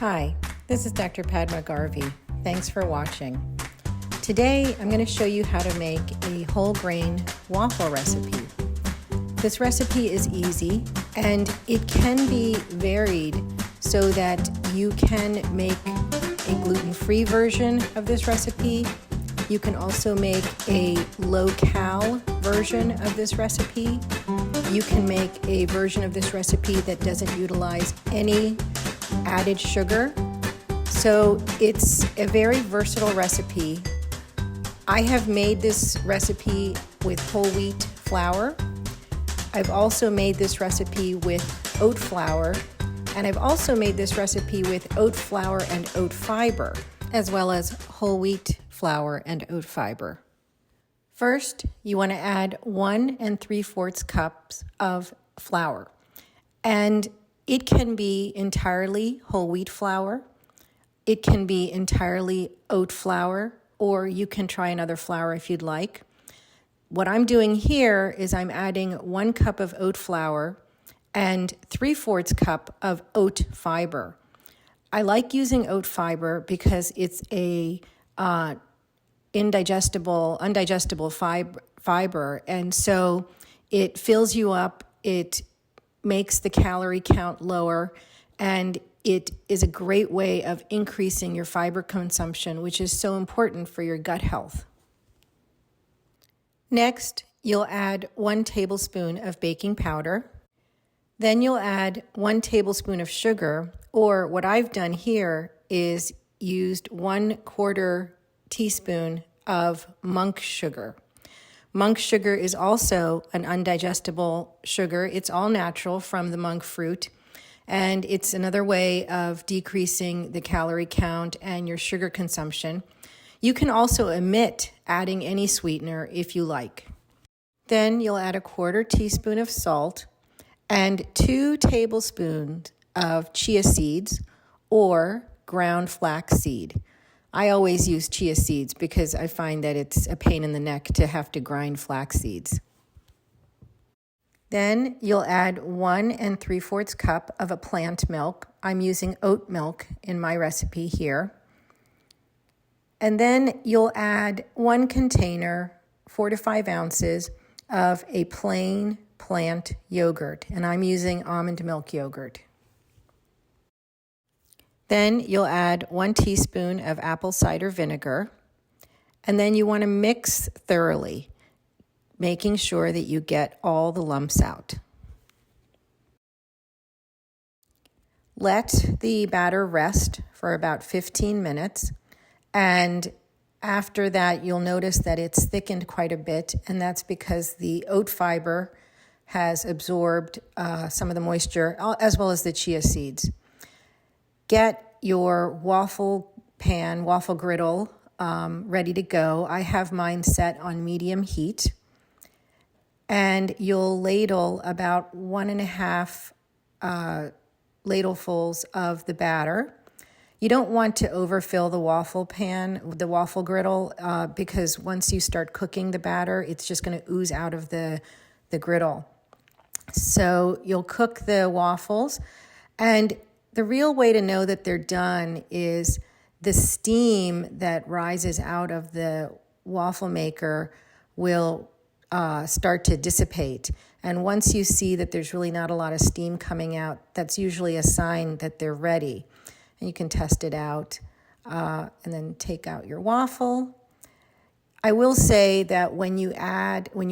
Hi, this is Dr. Padma Garvey. Thanks for watching. Today, I'm going to show you how to make a whole grain waffle recipe. This recipe is easy and it can be varied so that you can make a gluten-free version of this recipe. You can also make a low-cal version of this recipe. You can make a version of this recipe that doesn't utilize any added sugar. So it's a very versatile recipe. I have made this recipe with whole wheat flour. I've also made this recipe with oat flour, and I've also made this recipe with oat flour and oat fiber, as well as whole wheat flour and oat fiber. First, you want to add 1 3/4 cups of flour, and it can be entirely whole wheat flour, it can be entirely oat flour, or you can try another flour if you'd like. What I'm doing here is I'm adding 1 cup of oat flour and 3/4 cup of oat fiber. I like using oat fiber because it's a undigestible fiber, and so it fills you up, it makes the calorie count lower, and it is a great way of increasing your fiber consumption, which is so important for your gut health. Next, you'll add 1 tablespoon of baking powder. Then you'll add 1 tablespoon of sugar, or what I've done here is used 1/4 teaspoon of monk sugar. Monk sugar is also an undigestible sugar. It's all natural from the monk fruit, and it's another way of decreasing the calorie count and your sugar consumption. You can also omit adding any sweetener if you like. Then you'll add 1/4 teaspoon of salt and 2 tablespoons of chia seeds or ground flaxseed. I always use chia seeds because I find that it's a pain in the neck to have to grind flax seeds. Then you'll add 1 3/4 cup of a plant milk. I'm using oat milk in my recipe here. And then you'll add 1 container, 4 to 5 ounces, of a plain plant yogurt, and I'm using almond milk yogurt. Then you'll add 1 teaspoon of apple cider vinegar, and then you want to mix thoroughly, making sure that you get all the lumps out. Let the batter rest for about 15 minutes, and after that you'll notice that it's thickened quite a bit, and that's because the oat fiber has absorbed some of the moisture, as well as the chia seeds. Get your waffle griddle ready to go. I have mine set on medium heat. And you'll ladle about 1.5 ladlefuls of the batter. You don't want to overfill the waffle griddle, because once you start cooking the batter, it's just going to ooze out of the griddle. So you'll cook the waffles, and the real way to know that they're done is the steam that rises out of the waffle maker will start to dissipate. And once you see that there's really not a lot of steam coming out, that's usually a sign that they're ready. And you can test it out and then take out your waffle. I will say that when you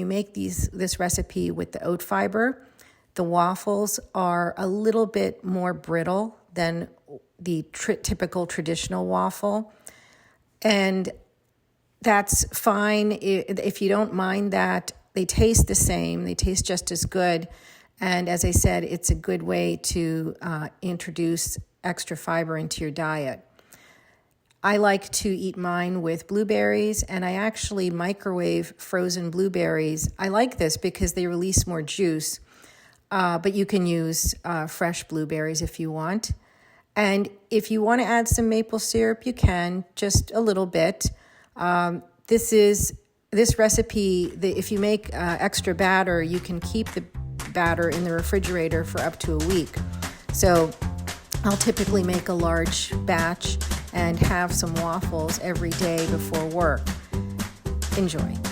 make this recipe with the oat fiber, the waffles are a little bit more brittle than the typical traditional waffle. And that's fine if you don't mind that. They taste the same. They taste just as good. And as I said, it's a good way to introduce extra fiber into your diet. I like to eat mine with blueberries, and I actually microwave frozen blueberries. I like this because they release more juice. But you can use fresh blueberries if you want. And if you want to add some maple syrup, you can, just a little bit. This recipe, if you make extra batter, you can keep the batter in the refrigerator for up to a week. So I'll typically make a large batch and have some waffles every day before work. Enjoy.